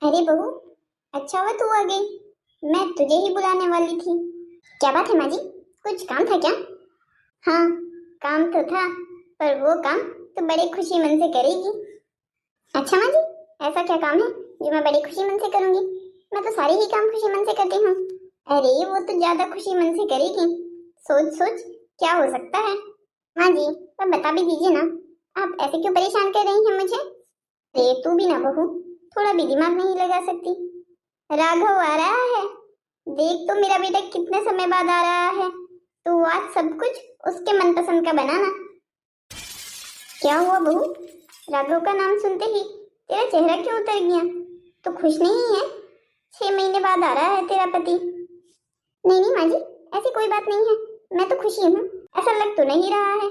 अरे बहू, अच्छा हुआ तू आ गई। मैं तुझे ही बुलाने वाली थी। क्या बात है माँ जी, कुछ काम था क्या? हाँ, काम तो था, पर वो काम तो बड़े खुशी मन से करेगी। अच्छा माँ जी, ऐसा क्या काम है जो मैं बड़ी खुशी मन से करूंगी? मैं तो सारे ही काम खुशी मन से करती हूँ। अरे वो तो ज्यादा खुशी मन से करेगी। सोच सोच, क्या हो सकता है? हाँ जी, पर बता भी दीजिए ना। आप ऐसे क्यों परेशान कर रही हैं मुझे? अरे तू भी ना बहू, थोड़ा भी दिमाग नहीं लगा सकती? राघव आ रहा है। देख तो मेरा बेटा कितने समय बाद आ रहा है। तो आज सब कुछ उसके मनपसंद का बनाना। क्या हुआ बहू, राघव का नाम सुनते ही तेरा चेहरा क्यों उतर गया? तो खुश नहीं है? 6 महीने बाद आ रहा है तेरा पति। नहीं नहीं माँ जी, ऐसी कोई बात नहीं है। मैं तो खुशी हूँ। ऐसा लग तो नहीं रहा है।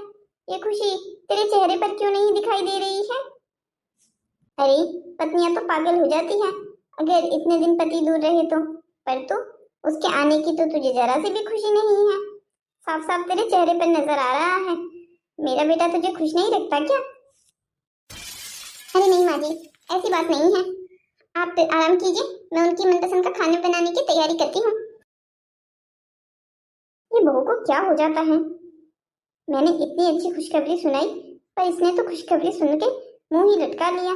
ये खुशी तेरे चेहरे पर क्यों नहीं दिखाई दे रही है? अरे पत्नियां तो पागल हो जाती हैं अगर इतने दिन पति दूर रहे तो। पर तो उसके आने की तो तुझे जरा सी भी खुशी नहीं है। साफ साफ तेरे चेहरे पर नजर आ रहा है। मेरा बेटा तुझे खुश नहीं रखता क्या? अरे नहीं माँ जी, ऐसी बात नहीं है। आप आराम कीजिए, मैं उनकी मनपसंद का खाने बनाने की तैयारी करती हूँ। ये बहू को क्या हो जाता है? मैंने इतनी अच्छी खुशखबरी सुनाई, पर इसने तो खुशखबरी सुन के मुंह ही लटका लिया।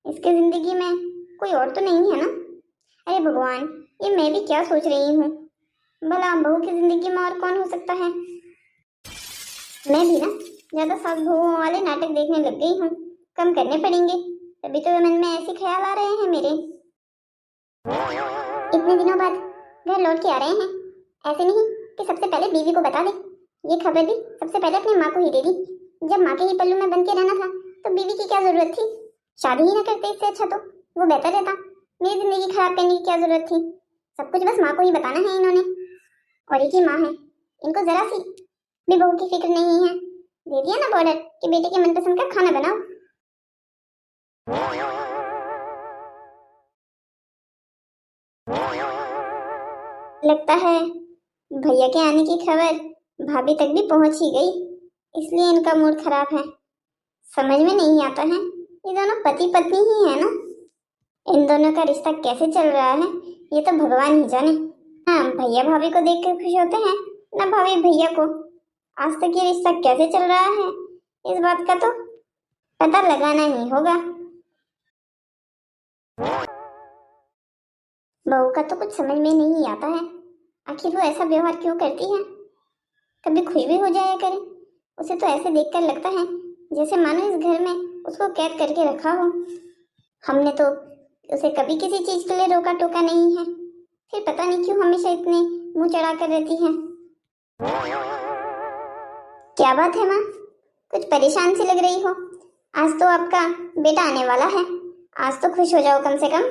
इसके जिंदगी में कोई और तो नहीं है ना? अरे भगवान, ये मैं भी क्या सोच रही हूँ। भला बहू की जिंदगी में और कौन हो सकता है? मैं भी ना ज्यादा सास बहुओं वाले नाटक देखने लग गई हूँ। कम करने पड़ेंगे, तभी तो मन में ऐसे ख्याल आ रहे हैं मेरे। इतने दिनों बाद घर लौट के आ रहे हैं, ऐसे नहीं कि सबसे पहले बीवी को बता दे। ये खबर भी सबसे पहले अपनी माँ को ही दे दी। जब माँ के ही पल्लू में बन के रहना था तो बीवी की क्या जरूरत थी? शादी ही ना करते, इससे अच्छा तो वो बेहतर रहता। मेरी जिंदगी खराब करने की क्या जरूरत थी? सब कुछ बस माँ को ही बताना है इन्होंने। और एक ही माँ है, इनको जरा सी भी बहू की फिक्र नहीं है। दे दिया ना बॉर्डर कि बेटे के मनपसंद का खाना बनाओ। लगता है भैया के आने की खबर भाभी तक भी पहुंच ही गई, इसलिए इनका मूड खराब है। समझ में नहीं आता है, ये दोनों पति पत्नी ही है ना? इन दोनों का रिश्ता कैसे चल रहा है ये तो भगवान ही जाने। हाँ, भैया भाभी को देख कर खुश होते हैं, ना भाभी भैया को। आज तक ये रिश्ता कैसे चल रहा है इस बात का तो पता लगाना ही होगा। बहू का तो कुछ समझ में नहीं आता है, आखिर वो ऐसा व्यवहार क्यों करती है? कभी खुश भी हो जाया करे। उसे तो ऐसे देखकर लगता है जैसे मानो इस घर में उसको कैद करके रखा हो। हमने तो उसे कभी किसी चीज के लिए रोका टोका नहीं है, फिर पता नहीं क्यों हमेशा इतने मुंह चढ़ा कर रहती है। क्या बात है माँ, कुछ परेशान सी लग रही हो? आज तो आपका बेटा आने वाला है, आज तो खुश हो जाओ कम से कम।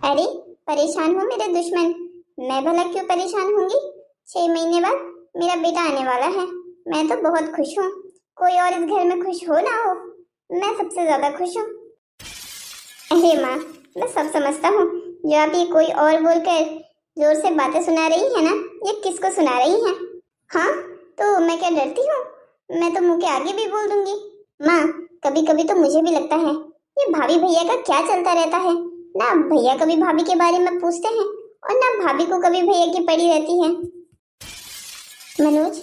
अरे परेशान हो मेरे दुश्मन, मैं भला क्यों परेशान होंगी? 6 महीने बाद मेरा बेटा आने वाला है, मैं तो बहुत खुश हूँ। कोई और इस घर में खुश हो ना हो, मैं सबसे ज्यादा खुश हूँ। अरे माँ, मैं सब समझता हूँ। जो आप ये कोई और बोलकर जोर से बातें सुना रही है ना, ये किसको सुना रही हैं? हाँ, तो मैं क्या डरती हूँ? मैं तो मुंह के आगे भी बोल दूंगी। माँ, कभी कभी तो मुझे भी लगता है ये भाभी भैया का क्या चलता रहता है। ना भैया कभी भाभी के बारे में पूछते हैं और ना भाभी को कभी भैया की पड़ी रहती है। मनोज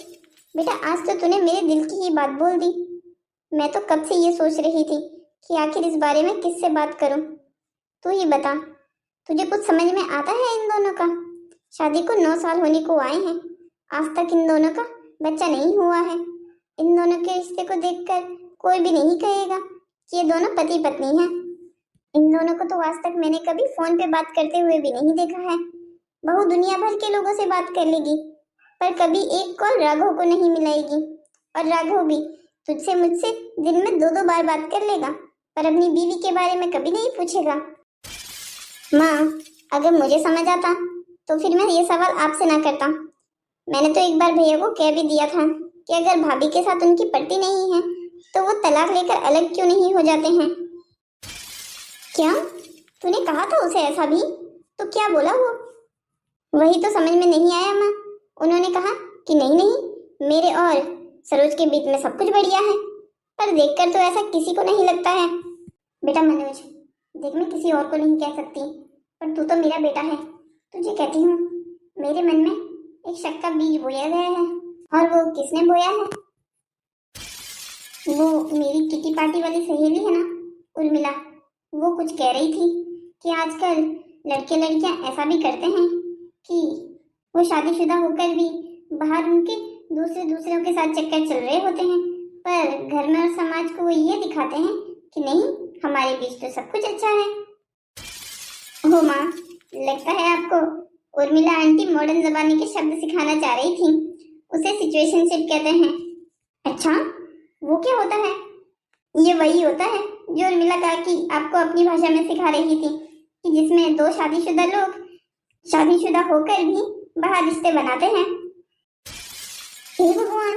बेटा, आज तो तूने मेरे दिल की ही बात बोल दी। मैं तो कब से ये सोच रही थी कि आखिर इस बारे में किससे बात करूं। तू ही बता, तुझे कुछ समझ में आता है इन दोनों का? शादी को 9 साल होने को आए हैं, आज तक इन दोनों का बच्चा नहीं हुआ है। इन दोनों के रिश्ते को देखकर कोई भी नहीं कहेगा कि ये दोनों पति पत्नी हैं। इन दोनों को तो आज तक मैंने कभी फोन पे बात करते हुए भी नहीं देखा है। बहू दुनिया भर के लोगों से बात कर लेगी, पर कभी एक कॉल राघव को नहीं मिलाएगी। और राघव भी तुझसे मुझसे दिन में 2-2 बार बात कर लेगा, पर अपनी बीवी के बारे में कभी नहीं पूछेगा। माँ, अगर मुझे समझ आता तो फिर मैं ये सवाल आपसे ना करता। मैंने तो एक बार भैया को कह भी दिया था कि अगर भाभी के साथ उनकी पट्टी नहीं है तो वो तलाक लेकर अलग क्यों नहीं हो जाते हैं। क्या तूने कहा था उसे ऐसा भी? तो क्या बोला वो? वही तो समझ में नहीं आया माँ। उन्होंने कहा कि नहीं नहीं, मेरे और सरोज के बीच में सब कुछ बढ़िया है, पर देखकर तो ऐसा किसी को नहीं लगता है। बेटा मनोज, देख, मैं किसी और को नहीं कह सकती, पर तू तो मेरा बेटा है। तुझे कहती हूँ, मेरे मन में एक शक का बीज बोया गया है। और वो किसने बोया है? वो मेरी किटी पार्टी वाली सहेली है ना, उर्मिला। वो कुछ कह रही थी कि आजकल लड़के लड़कियां ऐसा भी करते हैं कि वो शादीशुदा होकर भी बाहर उनके दूसरों के साथ चक्कर चल रहे होते हैं, पर घर में और समाज को वो ये दिखाते हैं कि नहीं, हमारे बीच तो सब कुछ अच्छा है। हो माँ, लगता है आपको उर्मिला आंटी मॉडर्न जमाने के शब्द सिखाना चाह रही थी। उसे सिचुएशनशिप कहते हैं। अच्छा, वो क्या होता है? ये वही होता है जो उर्मिला कहा कि आपको अपनी भाषा में सिखा रही थी, कि जिसमें दो शादीशुदा लोग शादीशुदा होकर भी बाहर रिश्ते बनाते हैं। हे भगवान,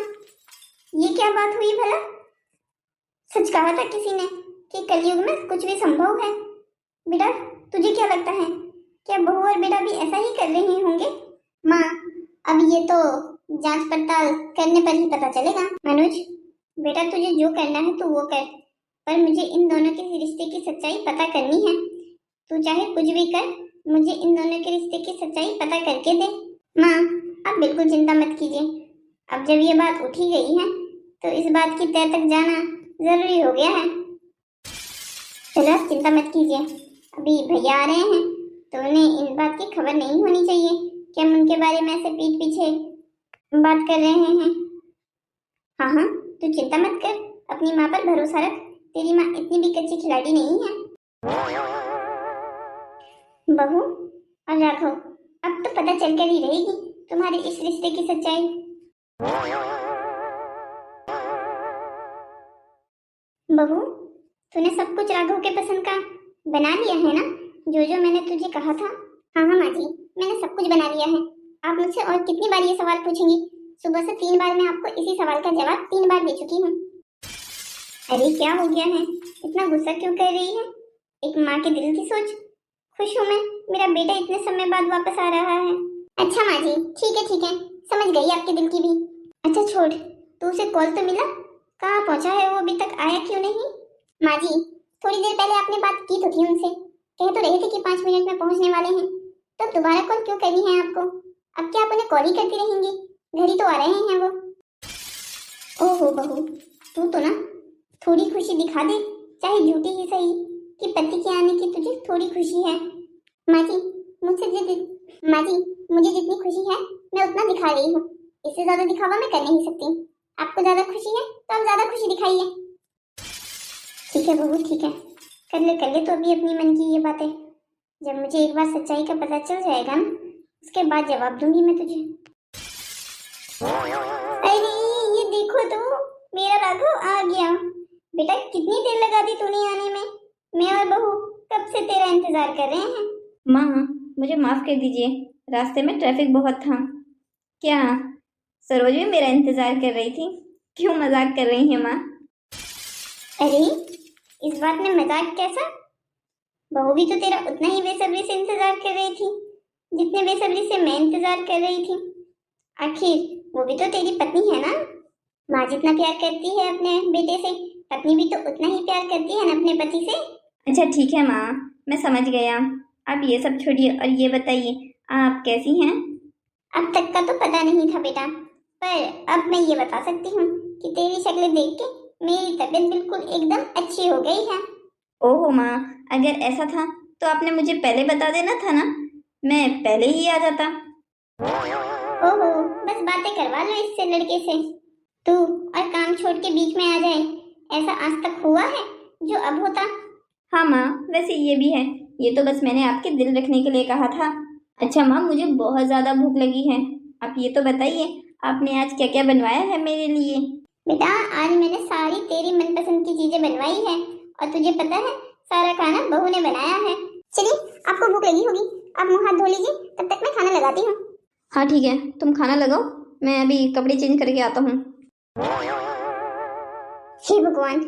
ये क्या बात हुई भला? सच कहा था किसी ने कि कलयुग में कुछ भी संभव है। बेटा, तुझे क्या लगता है, क्या बहू और बेटा भी ऐसा ही कर रहे होंगे? माँ, अब ये तो जांच पड़ताल करने पर ही पता चलेगा। मनोज बेटा, तुझे जो करना है तू वो कर, पर मुझे इन दोनों के रिश्ते की सच्चाई पता करनी है। तू चाहे कुछ भी कर, मुझे इन दोनों के रिश्ते की सच्चाई पता करके दे। माँ, आप बिल्कुल चिंता मत कीजिए। अब जब ये बात उठी गई है तो इस बात की तह तक जाना जरूरी हो गया है। चलो, आप चिंता मत कीजिए। अभी भैया आ रहे हैं तो उन्हें इस बात की खबर नहीं होनी चाहिए कि हम उनके बारे में ऐसे पीठ पीछे बात कर रहे हैं। हाँ हाँ, तू चिंता मत कर, अपनी माँ पर भरोसा रख। तेरी माँ इतनी भी कच्ची खिलाड़ी नहीं है। बहू और राघव, अब तो पता चलकर ही रहेगी तुम्हारे इस रिश्ते की सच्चाई। बहू, तूने सब कुछ राघव के पसंद का बना लिया है ना, जो जो मैंने तुझे कहा था? हाँ हाँ माँ जी, मैंने सब कुछ बना लिया है। आप मुझसे और कितनी बार ये सवाल पूछेंगी? सुबह से 3 बार मैं आपको इसी सवाल का जवाब 3 बार दे चुकी हूँ। अरे क्या हो गया है, इतना गुस्सा क्यों कर रही है? एक माँ के दिल की सोच। खुश हूँ मैं, मेरा बेटा इतने समय बाद वापस आ रहा है। अच्छा माँ जी, ठीक है, समझ गई आपके दिल की भी। अच्छा छोड़, तू उसे कॉल तो मिला? कहाँ पहुँचा है वो, अभी तक आया क्यों नहीं? माँ जी, थोड़ी देर पहले आपने बात की तो थी उनसे, कह तो रहे थे कि 5 मिनट में पहुँचने वाले हैं। तो दोबारा कॉल क्यों करनी है आपको? अब क्या आप उन्हें कॉल ही करती रहेंगी? घर ही तो आ रहे हैं वो। ओहो बहू, तू तो ना थोड़ी खुशी दिखा दे, चाहे झूठी ही सही, कि पति के आने की तुझे थोड़ी खुशी है। माँ जी, माँ जी, मुझे जितनी खुशी है मैं उतना दिखा रही हूँ। इससे ज्यादा दिखावा मैं कर नहीं सकती। आपको ज्यादा खुशी है तो आप ज्यादा खुशी दिखाइए। ठीक है बहू, ठीक है, कर ले तो अभी अपनी मन की ये बातें। जब मुझे एक बार सच्चाई का पता चल जाएगा ना, उसके बाद जवाब दूंगी मैं तुझे। अरे ये देखो तो, मेरा राघव आ गया। बेटा, कितनी देर लगा दी तूने आने में? मैं और बहू कब से तेरा इंतजार कर रहे हैं। माँ, मुझे माफ़ कर दीजिए, रास्ते में ट्रैफिक बहुत था। क्या सरोज भी मेरा इंतज़ार कर रही थी? क्यों मजाक कर रही हैं माँ? अरे इस बात में मजाक कैसा? बहू भी तो तेरा उतना ही बेसब्री से इंतजार कर रही थी जितने बेसब्री से मैं इंतजार कर रही थी। आखिर वो भी तो तेरी पत्नी है ना। माँ जितना प्यार करती है अपने बेटे से, पत्नी भी तो उतना ही प्यार करती है ना अपने पति से। अच्छा ठीक है माँ, मैं समझ गया। आप ये सब छोड़िए और ये बताइए, आप कैसी हैं? अब तक का तो पता नहीं था बेटा, पर अब मैं ये बता सकती हूँ कि तेरी शक्ल देख के मेरी तबीयत बिल्कुल एकदम अच्छी हो गई है। ओहो माँ, अगर ऐसा था तो आपने मुझे पहले बता देना था ना, मैं पहले ही आ जाता। ओहो, बस बातें करवा लो इससे लड़के से। तू और काम छोड़ के बीच में आ जाए, ऐसा आज तक हुआ है जो अब होता? हाँ माँ, वैसे ये भी है, ये तो बस मैंने आपके दिल रखने के लिए कहा था। अच्छा माँ, मुझे बहुत ज़्यादा भूख लगी है। आप ये तो बताइए, आपने आज क्या क्या बनवाया है मेरे लिए? बेटा, आज मैंने सारी तेरी मनपसंद की चीजें बनवाई है, और तुझे पता है सारा खाना बहू ने बनाया है। चलिए, आपको भूख लगी होगी, आप मुंह हाथ धो लीजिए, तब तक मैं खाना लगाती हूँ। हाँ ठीक है, तुम खाना लगाओ, मैं अभी कपड़े चेंज करके आता हूँ। हे भगवान,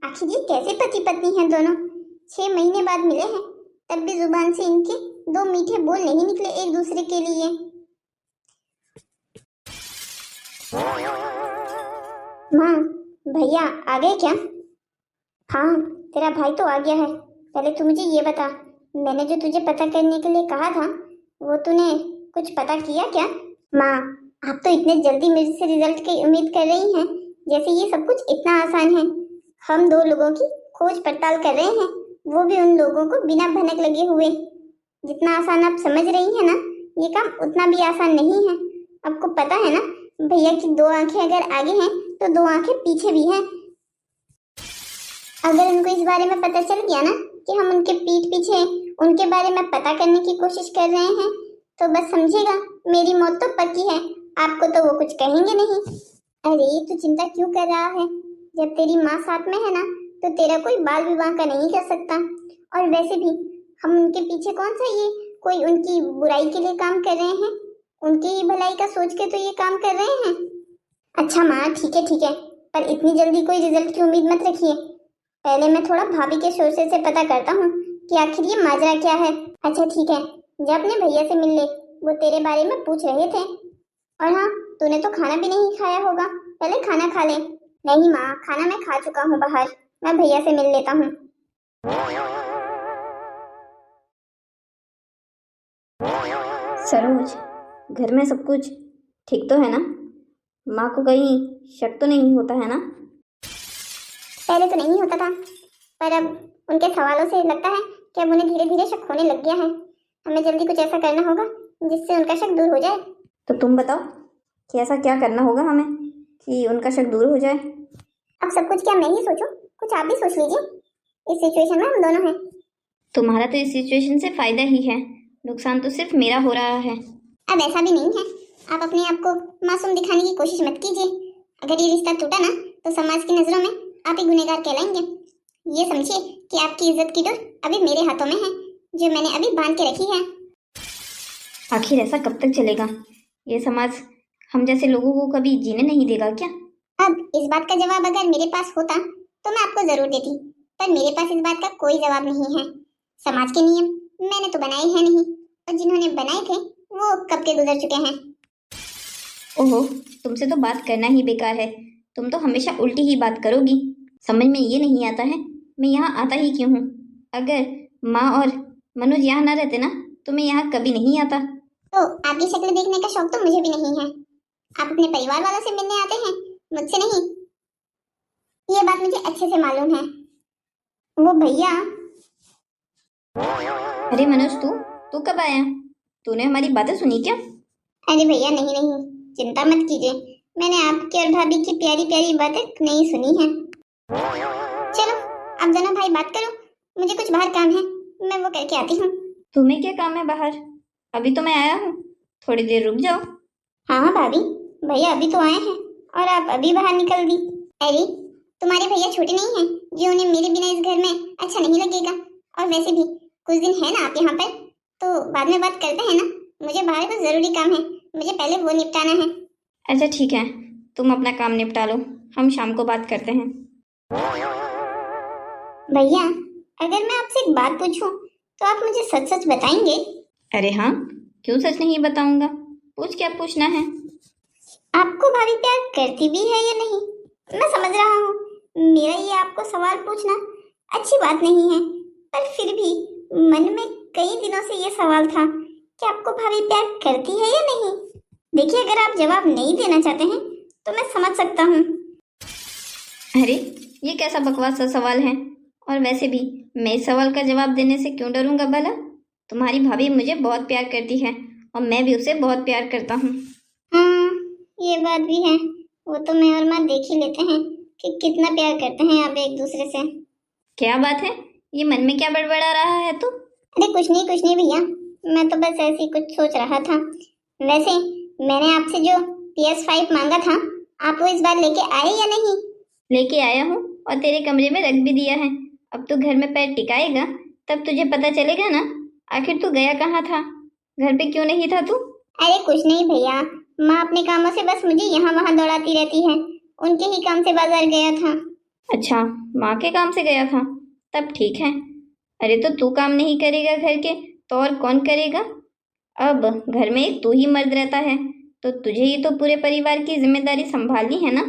आखिर ये कैसे पति पत्नी हैं दोनों? 6 महीने बाद मिले हैं, तब भी जुबान से इनके 2 मीठे बोल नहीं निकले एक दूसरे के लिए। माँ, भैया आ गए क्या? हाँ, तेरा भाई तो आ गया है। पहले तू मुझे ये बता, मैंने जो तुझे पता करने के लिए कहा था वो तूने कुछ पता किया क्या? माँ, आप तो इतने जल्दी मेरे से रिजल्ट की उम्मीद कर रही हैं जैसे ये सब कुछ इतना आसान है। हम दो लोगों की खोज पड़ताल कर रहे हैं, वो भी उन लोगों को बिना भनक लगे हुए। जितना आसान आप समझ रही हैं ना, ये काम उतना भी आसान नहीं है। आपको पता है ना, भैया की दो आंखें अगर आगे हैं तो दो आंखें पीछे भी हैं। अगर उनको इस बारे में पता चल गया ना कि हम उनके पीठ पीछे उनके बारे में पता करने की कोशिश कर रहे हैं, तो बस समझिएगा मेरी मौत तो पक्की है। आपको तो वो कुछ कहेंगे नहीं। अरे तू चिंता क्यों कर रहा है? जब तेरी माँ साथ में है ना, तो तेरा कोई बाल विवाह का नहीं कर सकता। और वैसे भी हम उनके पीछे कौन सा ये कोई उनकी बुराई के लिए काम कर रहे हैं, उनकी ही भलाई का सोच के तो ये काम कर रहे हैं। अच्छा माँ, ठीक है, पर इतनी जल्दी कोई रिजल्ट की उम्मीद मत रखिए। पहले मैं थोड़ा भाभी के सोर्सेज से पता करता हूँ कि आखिर ये माजरा क्या है। अच्छा ठीक है, जब अपने भैया से मिल ले, वो तेरे बारे में पूछ रहे थे। और हाँ, तूने तो खाना भी नहीं खाया होगा, पहले खाना खा ले। नहीं माँ, खाना मैं खा चुका हूँ बाहर, मैं भैया से मिल लेता हूँ। सरोज, घर में सब कुछ ठीक तो है ना? माँ को कहीं शक तो नहीं होता है ना? पहले तो नहीं होता था, पर अब उनके सवालों से लगता है कि अब उन्हें धीरे धीरे शक होने लग गया है। हमें जल्दी कुछ ऐसा करना होगा जिससे उनका शक दूर हो जाए। तो तुम बताओ कि ऐसा क्या करना होगा हमें कि उनका शक दूर हो जाए? अब सब कुछ क्या मैं ही सोचूं? कुछ आप भी सोच लीजिए। इस सिचुएशन में हम दोनों हैं। तुम्हारा तो इस सिचुएशन से फायदा ही है, नुकसान तो सिर्फ मेरा हो रहा है। अब ऐसा भी नहीं है, आप अपने आप को मासूम दिखाने की कोशिश मत कीजिए। अगर ये रिश्ता टूटा ना, तो समाज की नजरों में आप ही गुनहगार कहलाएंगे। ये समझिए कि आपकी इज्जत की डोर अभी मेरे हाथों में है, जो मैंने अभी बांध के रखी है। आखिर ऐसा कब तक चलेगा? ये समाज हम जैसे लोगों को कभी जीने नहीं देगा क्या? अब इस बात का जवाब अगर मेरे पास होता तो मैं आपको जरूर देती, पर मेरे पास इस बात का कोई जवाब नहीं है। समाज के नियम मैंने तो बनाए हैं नहीं, और जिन्होंने बनाए थे वो कब के गुजर चुके हैं। ओहो, तुमसे तो बात करना ही बेकार है। तुम तो हमेशा उल्टी ही बात करोगी। समझ में ये नहीं आता है मैं यहाँ आता ही क्यों हूँ। अगर माँ और मनोज यहाँ ना रहते ना, तो मैं यहाँ कभी नहीं आता। तो आपकी शक्ल देखने का शौक तो मुझे भी नहीं है। आप अपने परिवार वालों से मिलने आते हैं, मुझसे नहीं। ये बात मुझे अच्छे से मालूम है। वो भैया। अरे मनोज, तू कब आया? तूने हमारी बातें सुनी क्या? अरे भैया नहीं, चिंता मत कीजिए, मैंने आपकी और भाभी की प्यारी प्यारी बातें नहीं सुनी हैं। चलो आप दोनों भाई बात करो, मुझे कुछ बाहर काम है, मैं वो करके आती हूँ। तुम्हें क्या काम है बाहर? अभी तो मैं आया हूँ, थोड़ी देर रुक जाओ। हाँ भाभी, भैया अभी तो आए हैं और आप अभी बाहर निकल दी। अरे तुम्हारे भैया छोटे नहीं हैं जो उन्हें मेरे बिना इस घर में अच्छा नहीं लगेगा। और वैसे भी कुछ दिन है ना आप यहाँ पर, तो बाद में बात करते हैं ना। मुझे बाहर कुछ जरूरी काम है, मुझे पहले वो निपटाना है। अच्छा ठीक है, तुम अपना काम निपटा लो, हम शाम को बात करते हैं। भैया अगर मैं आपसे एक बात पूछूं तो आप मुझे सच सच बताएंगे? अरे हाँ, क्यों सच नहीं बताऊंगा? पूछ, क्या पूछना है? आपको भाभी प्यार करती भी है या नहीं? मैं समझ रहा हूँ मेरा ये आपको सवाल पूछना अच्छी बात नहीं है, पर फिर भी मन में कई दिनों से ये सवाल था कि आपको भाभी प्यार करती है या नहीं। देखिए अगर आप जवाब नहीं देना चाहते हैं तो मैं समझ सकता हूँ। अरे ये कैसा बकवास सा सवाल है? और वैसे भी मैं इस सवाल का जवाब देने से क्यों डरूंगा भला? तुम्हारी भाभी मुझे बहुत प्यार करती है और मैं भी उसे बहुत प्यार करता हूँ। हाँ ये बात भी है, वो तो मैं और माँ देख ही लेते हैं कि कितना प्यार करते हैं आप एक दूसरे से। क्या बात है, ये मन में क्या बड़बड़ा रहा है तू? अरे कुछ नहीं भैया, मैं तो बस ऐसे ही कुछ सोच रहा था। वैसे मैंने आपसे जो PS5 मांगा था, आप वो इस बार लेके आए या नहीं? लेके आया हूँ और तेरे कमरे में रख भी दिया है। अब तू घर में पैर टिकाएगा तब तुझे पता चलेगा ना, आखिर तू गया कहाँ था? घर पे क्यों नहीं था तू? अरे कुछ नहीं भैया, माँ अपने कामों से बस मुझे यहाँ वहाँ दौड़ाती रहती है, उनके ही काम से बाजार गया था। अच्छा, माँ के काम से गया था, तब ठीक है। अरे तो तू काम नहीं करेगा घर के तो और कौन करेगा? अब घर में एक तू ही मर्द रहता है तो तुझे ही तो पूरे परिवार की जिम्मेदारी संभालनी है ना।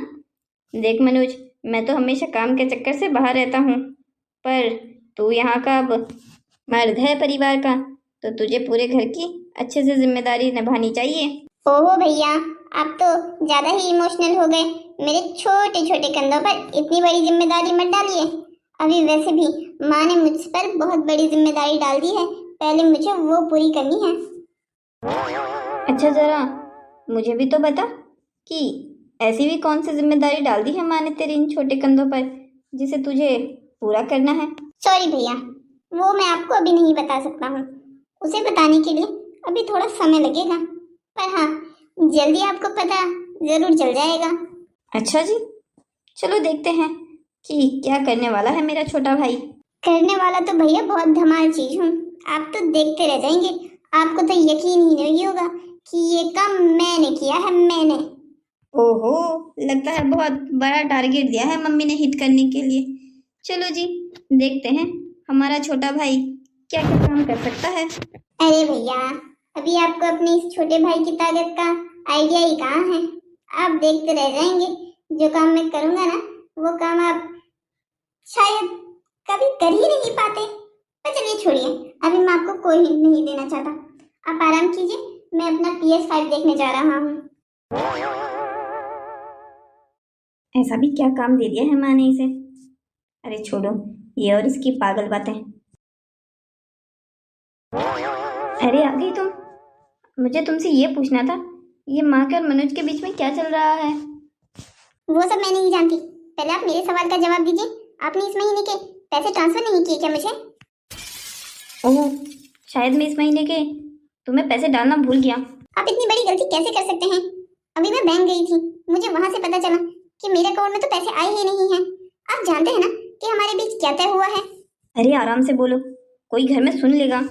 देख मनोज, मैं तो हमेशा काम के चक्कर से बाहर रहता हूँ, पर तू यहाँ का अब मर्द है परिवार का, तो तुझे पूरे घर की अच्छे से जिम्मेदारी निभानी चाहिए। ओहो भैया, आप तो ज्यादा ही इमोशनल हो गए। मेरे छोटे छोटे कंधों पर इतनी बड़ी जिम्मेदारी मत डालिए। अभी वैसे भी माँ ने मुझ पर बहुत बड़ी जिम्मेदारी डाल दी है, पहले मुझे वो पूरी करनी है। अच्छा जरा मुझे भी तो बता कि ऐसी भी कौन सी जिम्मेदारी डाल दी है माँ ने तेरे इन छोटे कंधों पर जिसे तुझे पूरा करना है। सॉरी भैया, वो मैं आपको अभी नहीं बता सकता हूँ। उसे बताने के लिए अभी थोड़ा समय लगेगा, पर हाँ, जल्दी आपको पता जरूर चल जाएगा। अच्छा जी, चलो देखते हैं कि क्या करने वाला है मेरा छोटा भाई। करने वाला तो भैया बहुत धमाल चीज हूँ, आप तो देखते रह जाएंगे। आपको तो यकीन ही नहीं होगा कि ये काम मैंने किया है, मैंने। ओहो, लगता है बहुत बड़ा टारगेट दिया है मम्मी ने हिट करने के लिए। चलो जी, देखते हैं हमारा छोटा भाई क्या क्या काम कर सकता है। अरे भैया, अभी आपको अपने इस छोटे भाई की ताकत का आइडिया ही कहाँ है। आप देखते रह जाएंगे, जो काम मैं करूंगा ना, वो काम आप शायद कभी कर ही नहीं पाते। पर चलिए छोड़िए, अभी मैं आपको कोई हिंट नहीं देना चाहता। आप आराम कीजिए, मैं अपना PS5 देखने जा रहा हूँ। ऐसा भी क्या काम दे दिया है माँ ने इसे। अरे छोड़ो ये और इसकी पागल बातें। अरे आ गई तुम। मुझे तुमसे ये पूछना था, ये माँ के और मनोज के बीच में क्या चल रहा है। वो सब मैं नहीं जानती, पहले आप मेरे सवाल का जवाब दीजिए। आपने इस महीने के पैसे ट्रांसफर नहीं किए क्या मुझे? ओह, शायद मैं इस महीने के तुम्हें पैसे डालना भूल गया। आप इतनी बड़ी गलती कैसे कर सकते हैं? अभी मैं बैंक गई थी, मुझे वहां से पता चला कि मेरे अकाउंट में तो पैसे आए ही नहीं हैं। आप जानते हैं ना कि हमारे बीच क्या तय हुआ है। अरे आराम से बोलो, कोई घर में सुन लेगा।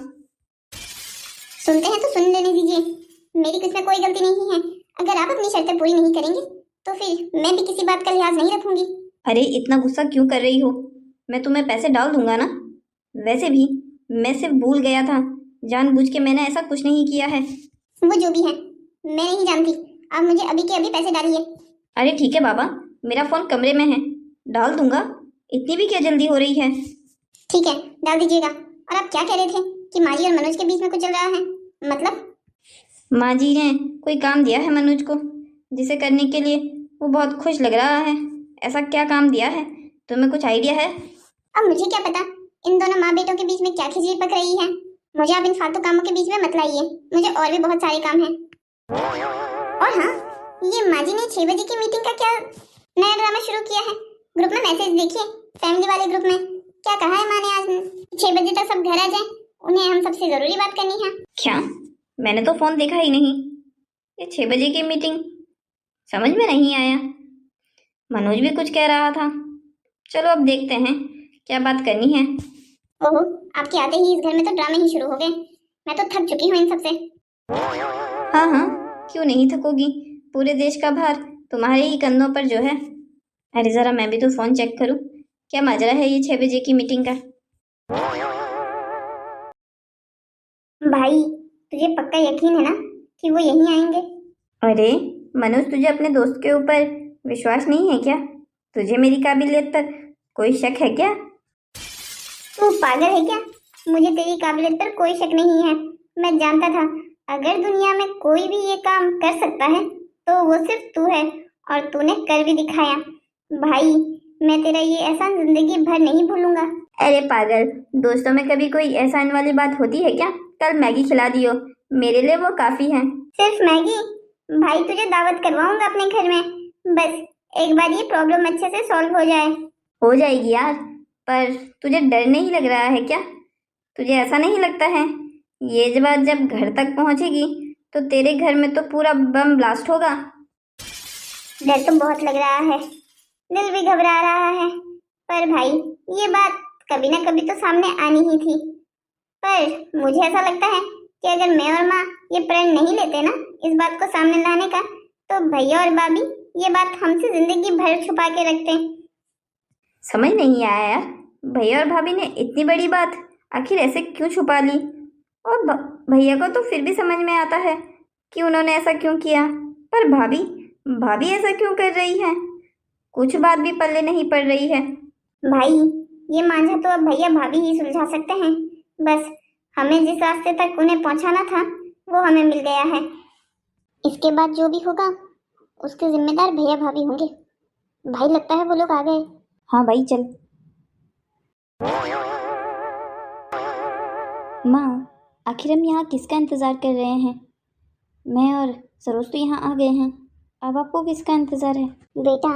सुनते हैं तो सुन लेने दीजिए, मेरी कुछ में कोई गलती नहीं है। अगर आप अपनी शर्तें पूरी नहीं करेंगे तो फिर मैं भी किसी बात का लिहाज नहीं रखूंगी। अरे इतना गुस्सा क्यों कर रही हो, मैं तुम्हें पैसे डाल दूंगा ना। वैसे भी मैं सिर्फ भूल गया था, जानबूझ के मैंने ऐसा कुछ नहीं किया है। वो जो भी है, मैं नहीं जानती। आप मुझे अभी के अभी पैसे डालिए। अरे ठीक है बाबा, मेरा फोन कमरे में है, डाल दूंगा। इतनी भी क्या जल्दी हो रही है। ठीक है, डाल दीजिएगा। और आप क्या कह रहे थे कि माजी और मनोज के बीच में कुछ चल रहा है? मतलब? माँ जी ने कोई काम दिया है मनोज को, जिसे करने के लिए वो बहुत खुश लग रहा है। ऐसा क्या काम दिया है, तुम्हें कुछ आइडिया है? अब मुझे क्या पता इन दोनों माँ बेटों के बीच में क्या खिचड़ी पक रही है। मुझे आप इन फालतू कामों के बीच में मत लाइए, मुझे और भी बहुत सारे काम हैं। और हाँ, ये माजी ने 6 बजे की मीटिंग का क्या नया ड्रामा शुरू किया है? ग्रुप में मैसेज देखिए, फैमिली वाले ग्रुप में क्या कहा है माँ ने आज 6 बजे तक सब घर आ जाए, उन्हें हम सबसे जरूरी बात करनी है। क्या? मैंने तो फोन देखा ही नहीं। ये 6 बजे की मीटिंग समझ में नहीं आया। मनोज भी कुछ कह रहा था। चलो अब देखते हैं क्या बात करनी है। ओहो, आपके आते ही इस घर में तो ड्रामे ही शुरू हो गए। मैं तो थक चुकी हूँ इन सबसे। हाँ हाँ, क्यों नहीं थकोगी, पूरे देश का भार तुम्हारे ही कंधों पर जो है। अरे जरा मैं भी तो फोन चेक करूं, क्या माजरा है ये 6 बजे की मीटिंग का। भाई, तुझे पक्का यकीन है ना कि वो यहीं आएंगे? अरे मनोज, तुझे अपने दोस्त के ऊपर विश्वास नहीं है क्या? तुझे मेरी काबिलियत पर कोई शक है क्या? तू पागल है क्या? मुझे तेरी काबिलियत पर कोई शक नहीं है। मैं जानता था अगर दुनिया में कोई भी ये काम कर सकता है तो वो सिर्फ तू है, और तूने कर भी दिखाया। भाई, मैं तेरा ये एहसान जिंदगी भर नहीं भूलूंगा। अरे पागल, दोस्तों में कभी कोई एहसान वाली बात होती है क्या? कल मैगी खिला दियो, मेरे लिए वो काफी है। सिर्फ मैगी? भाई, तुझे दावत करवाऊंगा अपने घर में, बस एक बार ये प्रॉब्लम अच्छे से सॉल्व हो जाए। हो जाएगी यार, पर तुझे डर नहीं लग रहा है क्या? तुझे ऐसा नहीं लगता है ये बात जब घर तक पहुंचेगी तो तेरे घर में तो पूरा बम ब्लास्ट होगा? डर तो बहुत लग रहा है, दिल भी घबरा रहा है, पर भाई ये बात कभी ना कभी तो सामने आनी ही थी। पर मुझे ऐसा लगता है कि अगर मैं और माँ ये प्रण नहीं लेते ना इस बात को सामने लाने का, तो भैया और भाभी ये बात हमसे जिंदगी भर छुपा के रखते। समझ नहीं आया यार, भैया और भाभी ने इतनी बड़ी बात आखिर ऐसे क्यों छुपा ली? और भैया को तो फिर भी समझ में आता है कि उन्होंने ऐसा क्यों किया, पर भाभी भाभी ऐसा क्यों कर रही है? कुछ बात भी पल्ले नहीं पड़ रही है। भाई, ये मांझा तो अब भैया भाभी ही सुलझा सकते हैं। बस हमें जिस रास्ते तक उन्हें पहुंचाना था वो हमें मिल गया है। इसके बाद जो भी होगा उसके जिम्मेदार भैया भाभी होंगे। भाई लगता है वो लोग आ गए। हाँ भाई चल। माँ, आखिर हम यहाँ किसका इंतज़ार कर रहे हैं? मैं और सरोज तो यहाँ आ गए हैं, अब आपको किसका इंतज़ार है? बेटा,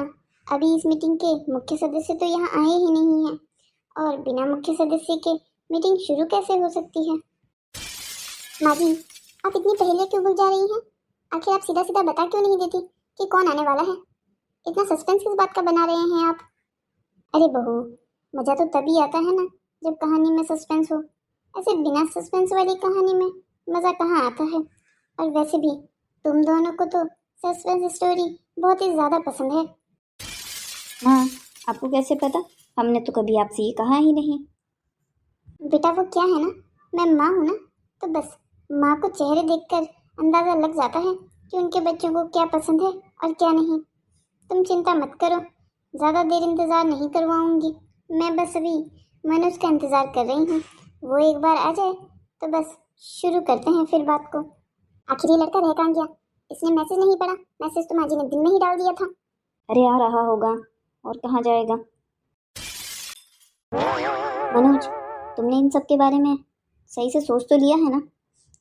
अभी इस मीटिंग के मुख्य सदस्य तो यहाँ आए ही नहीं हैं, और बिना मुख्य सदस्य के मीटिंग शुरू कैसे हो सकती है? माँ जी, आप इतनी पहेलियाँ क्यों बुझ जा रही हैं? आखिर आप सीधा सीधा बता क्यों नहीं देती कि कौन आने वाला है? इतना सस्पेंस किस बात का बना रहे हैं आप? अरे बहू, मजा तो तभी आता है ना जब कहानी में सस्पेंस हो। ऐसे बिना सस्पेंस वाली कहानी में मजा कहाँ आता है? और वैसे भी तुम दोनों को तो सस्पेंस स्टोरी बहुत ही ज्यादा पसंद है। हाँ, आपको कैसे पता? हमने तो कभी आपसे ये कहा ही नहीं। बेटा वो क्या है ना, मैं माँ हूँ ना, तो बस माँ को चेहरे देखकर अंदाजा लग जाता है कि उनके बच्चों को क्या पसंद है और क्या नहीं। तुम चिंता मत करो, ज़्यादा देर इंतज़ार नहीं करवाऊंगी। मैं बस अभी मनोज का इंतज़ार कर रही हूँ। वो एक बार आ जाए तो बस शुरू करते हैं फिर बात को। आखिर ये लड़का रह कहाँ गया? इसने मैसेज नहीं पढ़ा? मैसेज तो माँ जी ने दिन में ही डाल दिया था। अरे आ रहा होगा, और कहाँ जाएगा? मनोज, तुमने इन सब के बारे में सही से सोच तो लिया है ना?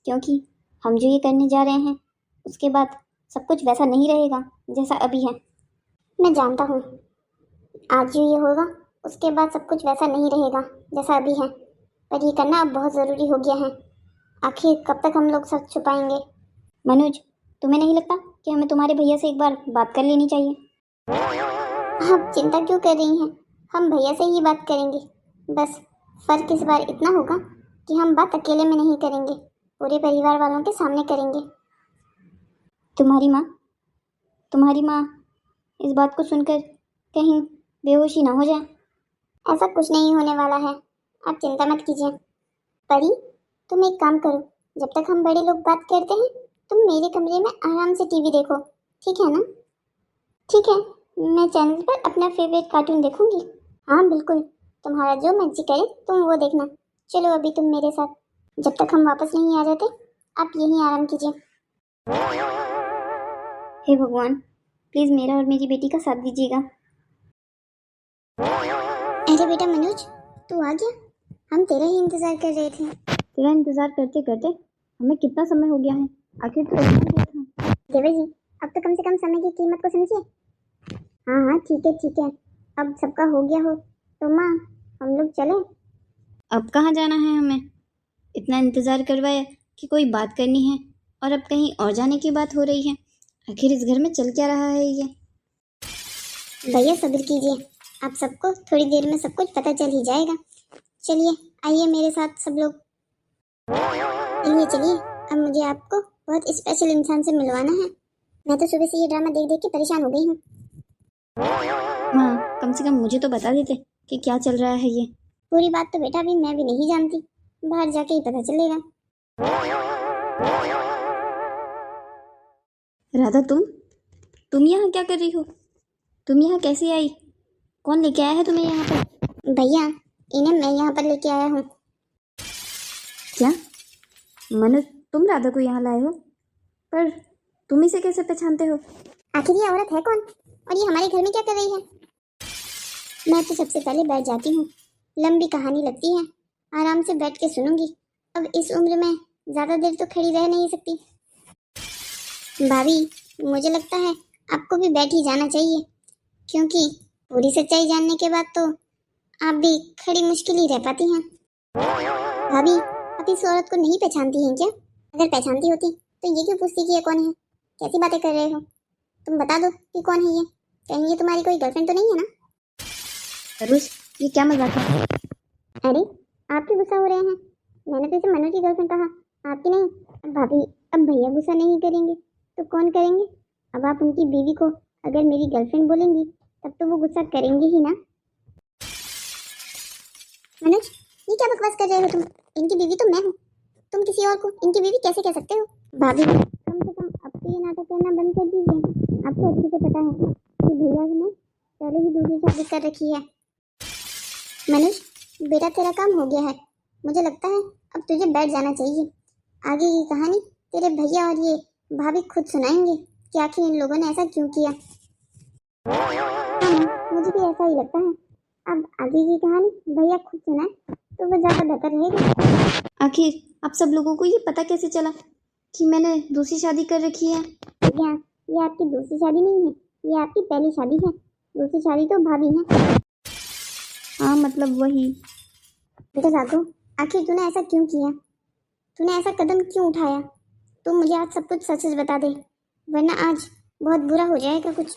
क्योंकि हम जो ये करने जा रहे हैं उसके बाद सब कुछ वैसा नहीं रहेगा जैसा अभी है। मैं जानता हूँ, आज जो ये होगा उसके बाद सब कुछ वैसा नहीं रहेगा जैसा अभी है, पर ये करना अब बहुत ज़रूरी हो गया है। आखिर कब तक हम लोग सच छुपाएंगे? मनोज, तुम्हें नहीं लगता कि हमें तुम्हारे भैया से एक बार बात कर लेनी चाहिए? आप चिंता क्यों कर रही हैं? हम भैया से ही बात करेंगे। बस फर्क इस बार इतना होगा कि हम बात अकेले में नहीं करेंगे, पूरे परिवार वालों के सामने करेंगे। तुम्हारी माँ इस बात को सुनकर कहीं बेहोशी ना हो जाए। ऐसा कुछ नहीं होने वाला है, आप चिंता मत कीजिए। परी, तुम एक काम करो, जब तक हम बड़े लोग बात करते हैं तुम मेरे कमरे में आराम से टीवी देखो, ठीक है ना? ठीक है, मैं चैनल पर अपना फेवरेट कार्टून देखूंगी। हाँ बिल्कुल, तुम्हारा जो मर्जी करे तुम वो देखना। चलो अभी तुम मेरे साथ, जब तक हम वापस नहीं आ जाते आप यहीं आराम कीजिए। हे भगवान, प्लीज़ मेरा और मेरी बेटी का साथ दीजिएगा। अरे बेटा मनोज, तू आ गया? हम तेरा ही इंतजार कर रहे थे। तेरा इंतजार करते करते हमें कितना समय हो गया है, आखिर तो इतना देर था। देवर जी, अब तो कम से कम समय की कीमत को समझिए। हाँ हाँ ठीक है ठीक है, अब सबका हो गया हो तो माँ हम लोग चले। अब कहाँ जाना है हमें? इतना इंतज़ार करवाया कि कोई बात करनी है और अब कहीं और जाने की बात हो रही है। आखिर इस घर में चल क्या रहा है ये? भैया सब्र कीजिए, आप सबको थोड़ी देर में सब कुछ पता चल ही जाएगा। चलिए आइए मेरे साथ सब लोग। चलिए चलिए, अब मुझे आपको बहुत स्पेशल इंसान से मिलवाना है। मैं तो सुबह से ये ड्रामा देख देख के परेशान हो गई हूँ। माँ, कम से कम मुझे तो बता देते कि क्या चल रहा है ये। पूरी बात तो बेटा अभी मैं भी नहीं जानती, बाहर जाके ही पता चलेगा। राधा, तुम यहाँ क्या कर रही हो? तुम यहाँ कैसे आई? कौन लेके आया है तुम्हें यहाँ पर? भैया, इन्हें मैं यहाँ पर लेके आया हूँ। क्या मनोज, तुम राधा को यहाँ लाए हो? पर तुम इसे कैसे पहचानते हो? आखिर ये औरत है कौन और ये हमारे घर में क्या कर रही है? मैं तो सबसे पहले बैठ जाती हूँ, लंबी कहानी लगती है, आराम से बैठ के सुनूंगी। अब इस उम्र में ज्यादा देर तो खड़ी रह नहीं सकती। भाभी, मुझे लगता है आपको भी बैठ ही जाना चाहिए, क्योंकि पूरी सच्चाई जानने के बाद तो आप भी खड़ी मुश्किल ही रह पाती हैं। भाभी, आप इस औरत को नहीं पहचानती हैं क्या? अगर पहचानती होती तो ये क्यों पूछती कि ये कौन है? कैसी बातें कर रहे हो? तुम बता दो कि कौन है ये। कहीं ये तुम्हारी कोई गर्लफ्रेंड तो नहीं है ना? सरोज, ये क्या मजाक है? अरे आप क्यों गुस्सा हो रहे हैं? मैंने तो इसे मनोज की गर्लफ्रेंड कहा, आपकी नहीं। अब भाभी, अब भैया गुस्सा नहीं करेंगे तो कौन करेंगे? अब आप उनकी बीवी को अगर मेरी गर्लफ्रेंड बोलेंगी तब तो वो गुस्सा करेंगे ही ना। मनोज, ये क्या बकवास कर रहे हो तुम? इनकी बीवी तो मैं हूँ, तुम किसी और को इनकी बीवी कैसे कह सकते हो? भाभी, कम से कम अब तो ये नाटक करना बंद कर दीजिए। आपको अच्छे से पता है कि भैया ने पहले ही दूसरी शादी कर रखी है। मनीष, बेटा तेरा काम हो गया है। मुझे लगता है अब तुझे बैठ जाना चाहिए। आगे की कहानी तेरे भैया और ये भाभी खुद सुनाएंगे कि आखिर इन लोगों ने ऐसा क्यों किया। हाँ, मुझे भी ऐसा ही लगता है। अब आगे की कहानी भैया खुद सुनाए तो वो ज़्यादा बेहतर रहेगा। आखिर आप सब लोगों को ये पता कैसे चला कि मैंने दूसरी शादी कर रखी है? भैया, ये आपकी दूसरी शादी नहीं है, ये आपकी पहली शादी है। दूसरी शादी तो भाभी है। हाँ, मतलब वही। बेटा राघव, आखिर तूने ऐसा क्यों किया? तूने ऐसा कदम क्यों उठाया? तू मुझे आज सब कुछ सच सच बता दे, वरना आज बहुत बुरा हो जाएगा कुछ।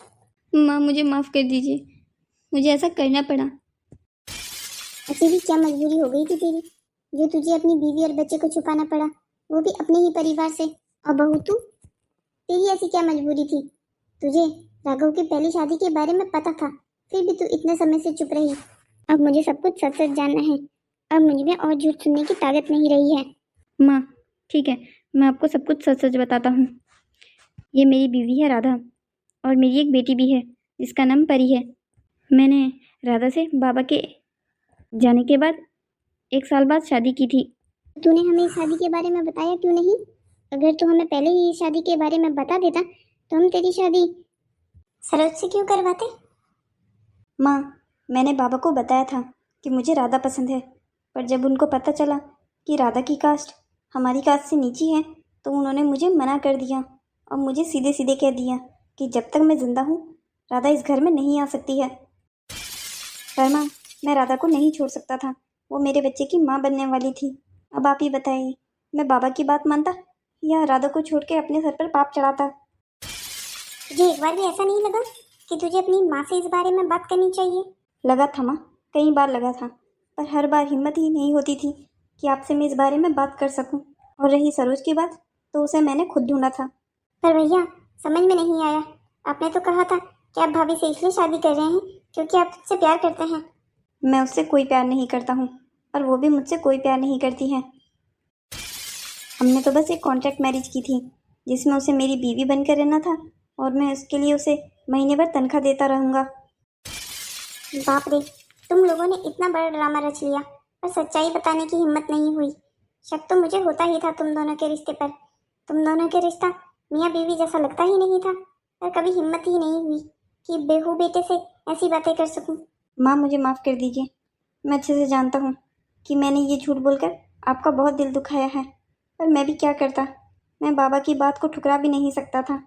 माँ, मुझे माफ़ कर दीजिए, मुझे ऐसा करना पड़ा। ऐसी भी क्या मजबूरी हो गई थी तेरी जो तुझे अपनी बीवी और बच्चे को छुपाना पड़ा, वो भी अपने ही परिवार से? और बहू तू, तेरी ऐसी क्या मजबूरी थी? तुझे राघव की पहली शादी के बारे में पता था, फिर भी तू इतने समय से चुप रही। अब मुझे सब कुछ सच सच जानना है। अब मुझ में और झूठ सुनने की ताकत नहीं रही है। माँ, ठीक है, मैं आपको सब कुछ सच सच बताता हूँ। ये मेरी बीवी है राधा, और मेरी एक बेटी भी है जिसका नाम परी है। मैंने राधा से बाबा के जाने के बाद 1 साल बाद शादी की थी। तूने हमें इस शादी के बारे में बताया क्यों नहीं? अगर तू हमें पहले ही इस शादी के बारे में बता देता तो हम तेरी शादी सरोज से क्यों करवाते? माँ, मैंने बाबा को बताया था कि मुझे राधा पसंद है, पर जब उनको पता चला कि राधा की कास्ट हमारी कास्ट से नीची है तो उन्होंने मुझे मना कर दिया और मुझे सीधे सीधे कह दिया कि जब तक मैं ज़िंदा हूँ राधा इस घर में नहीं आ सकती है। पर माँ, मैं राधा को नहीं छोड़ सकता था, वो मेरे बच्चे की माँ बनने वाली थी। अब आप ही बताइए, मैं बाबा की बात मानता या राधा को छोड़ के अपने सर पर पाप चढ़ाता? तुझे एक बार भी ऐसा नहीं लगा कि तुझे अपनी माँ से इस बारे में बात करनी चाहिए? लगा था माँ, कई बार लगा था, पर हर बार हिम्मत ही नहीं होती थी कि आपसे मैं इस बारे में बात कर सकूं। और रही सरोज की बात, तो उसे मैंने खुद ढूंढा था। पर भैया, समझ में नहीं आया। आपने तो कहा था कि आप भाभी से इसलिए शादी कर रहे हैं क्योंकि आप उससे प्यार करते हैं। मैं उससे कोई प्यार नहीं करता हूँ और वो भी मुझसे कोई प्यार नहीं करती है। हमने तो बस एक कॉन्ट्रैक्ट मैरिज की थी जिसमें उसे मेरी बीवी बनकर रहना था और मैं उसके लिए उसे महीने भर तनख्वाह देता रहूँगा। बाप रे, तुम लोगों ने इतना बड़ा ड्रामा रच लिया पर सच्चाई बताने की हिम्मत नहीं हुई। शक तो मुझे होता ही था तुम दोनों के रिश्ते पर। तुम दोनों के रिश्ता मियाँ बीवी जैसा लगता ही नहीं था, पर कभी हिम्मत ही नहीं हुई कि बेहू बेटे से ऐसी बातें कर सकूं। माँ, मुझे माफ़ कर दीजिए। मैं अच्छे से जानता हूँ कि मैंने ये झूठ बोलकर आपका बहुत दिल दुखाया है, पर मैं भी क्या करता। मैं बाबा की बात को ठुकरा भी नहीं सकता था।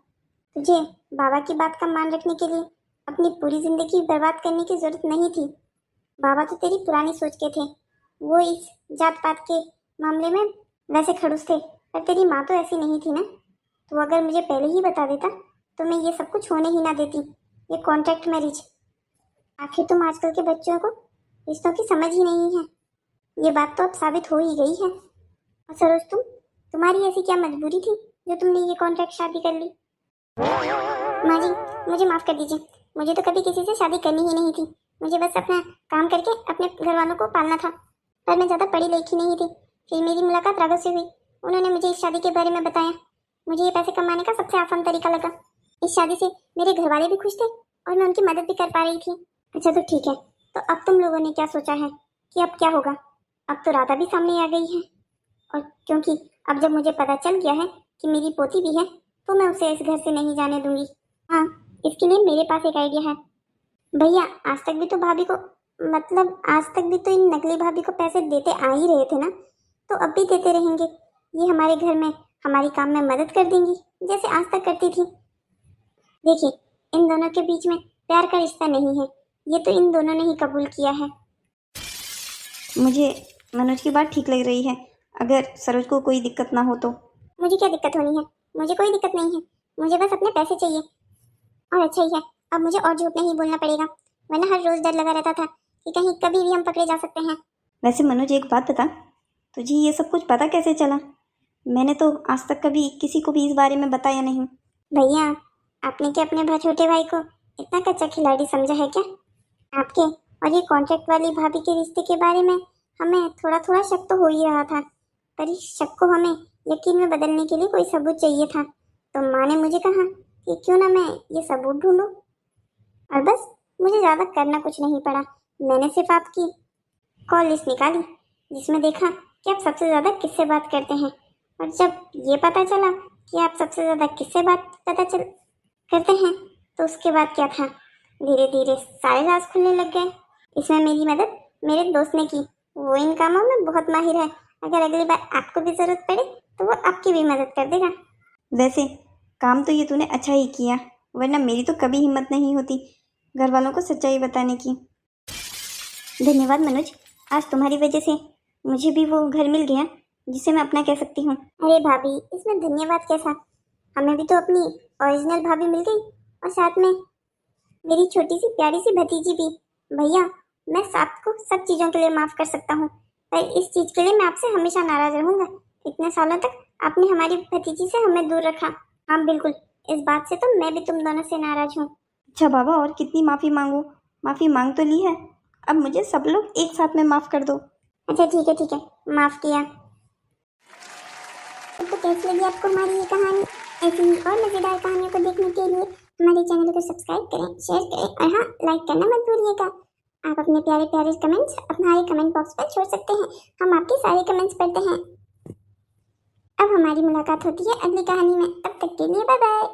तुझे बाबा की बात का मान रखने के लिए अपनी पूरी जिंदगी बर्बाद करने की जरूरत नहीं थी। बाबा तो तेरी पुरानी सोच के थे। वो इस जात पात के मामले में वैसे खड़ूस थे, पर तेरी माँ तो ऐसी नहीं थी ना। तो अगर मुझे पहले ही बता देता तो मैं ये सब कुछ होने ही ना देती, ये कॉन्ट्रैक्ट मैरिज। आखिर तुम आजकल के बच्चों को रिश्तों की समझ ही नहीं है, ये बात तो अब साबित हो ही गई है। और सरोज, तुम्हारी ऐसी क्या मजबूरी थी जो तुमने ये कॉन्ट्रैक्ट शादी कर ली? माँ जी, मुझे माफ़ कर दीजिए। मुझे तो कभी किसी से शादी करनी ही नहीं थी। मुझे बस अपना काम करके अपने घर वालों को पालना था। पर मैं ज़्यादा पढ़ी लिखी नहीं थी। फिर मेरी मुलाकात राघव से हुई। उन्होंने मुझे इस शादी के बारे में बताया। मुझे ये पैसे कमाने का सबसे आसान तरीका लगा। इस शादी से मेरे घर वाले भी खुश थे और मैं उनकी मदद भी कर पा रही थी। अच्छा तो ठीक है, तो अब तुम लोगों ने क्या सोचा है कि अब क्या होगा? अब तो राधा भी सामने आ गई है, और क्योंकि अब जब मुझे पता चल गया है कि मेरी पोती भी है तो मैं उसे इस घर से नहीं जाने दूंगी। हाँ, इसके लिए मेरे पास एक आइडिया है। भैया, आज तक भी तो भाभी को, मतलब आज तक भी तो इन नकली भाभी को पैसे देते आ ही रहे थे ना, तो अब भी देते रहेंगे। ये हमारे घर में हमारी काम में मदद कर देंगी जैसे आज तक करती थी। देखिए, इन दोनों के बीच में प्यार का रिश्ता नहीं है, ये तो इन दोनों ने ही कबूल किया है। मुझे मनोज की बात ठीक लग रही है, अगर सरोज को कोई दिक्कत ना हो तो। मुझे क्या दिक्कत होनी है? मुझे कोई दिक्कत नहीं है। मुझे बस अपने पैसे चाहिए। और अच्छा ही है, अब मुझे और झूठ नहीं बोलना पड़ेगा, वरना हर रोज डर लगा रहता था कि कहीं कभी भी हम पकड़े जा सकते हैं। वैसे मनोज, एक बात बता, तुझे ये सब कुछ पता कैसे चला? मैंने तो आज तक कभी किसी को भी इस बारे में बताया नहीं। भैया, आपने क्या अपने छोटे भाई को इतना कच्चा खिलाड़ी समझा है क्या? आपके और ये कॉन्ट्रैक्ट वाली भाभी के रिश्ते के बारे में हमें थोड़ा थोड़ा शक तो हो ही रहा था, पर इस शक को हमें यकीन में बदलने के लिए कोई सबूत चाहिए था। तो माँ ने मुझे कहा कि क्यों ना मैं ये सबूत ढूंढूं, और बस मुझे ज़्यादा करना कुछ नहीं पड़ा। मैंने सिर्फ आपकी कॉल लिस्ट निकाली जिसमें देखा कि आप सबसे ज़्यादा किससे बात करते हैं। और जब ये पता चला कि आप सबसे ज़्यादा किससे बात करते हैं तो उसके बाद क्या था, धीरे धीरे सारे राज खुलने लग गए। इसमें मेरी मदद मेरे दोस्त ने की। वो इन कामों में बहुत माहिर है। अगर अगली बार आपको भी ज़रूरत पड़े तो वो आपकी भी मदद कर देगा। वैसे काम तो ये तूने अच्छा ही किया, वरना मेरी तो कभी हिम्मत नहीं होती घर वालों को सच्चाई बताने की। धन्यवाद मनोज, आज तुम्हारी वजह से मुझे भी वो घर मिल गया जिसे मैं अपना कह सकती हूँ। अरे भाभी, इसमें धन्यवाद कैसा, हमें भी तो अपनी ओरिजिनल भाभी मिल गई और साथ में मेरी छोटी सी प्यारी सी भतीजी भी। भैया, मैं आपको सब चीज़ों के लिए माफ़ कर सकता हूँ, पर इस चीज़ के लिए मैं आपसे हमेशा नाराज़ रहूँगा। इतने सालों तक आपने हमारी भतीजी से हमें दूर रखा। हाँ बिल्कुल, इस बात से तो मैं भी तुम दोनों से नाराज़ हूँ। अच्छा बाबा, और कितनी माफ़ी मांगू? माफ़ी मांग तो ली है, अब मुझे सब लोग एक साथ में माफ़ कर दो। अच्छा ठीक है, माफ़ किया। तो कैसी लगी आपको हमारी ये कहानी? ऐसी ही और मज़ेदार कहानियों को देखने के लिए हमारे चैनल को सब्सक्राइब करें, शेयर करें और हाँ, लाइक करना मत भूलिएगा। आप अपने प्यारे प्यारे कमेंट्स हमारे कमेंट बॉक्स पर छोड़ सकते हैं, हम आपके सारे कमेंट्स पढ़ते हैं। अब हमारी मुलाकात होती है अगली कहानी में, तब तक के लिए बाय बाय।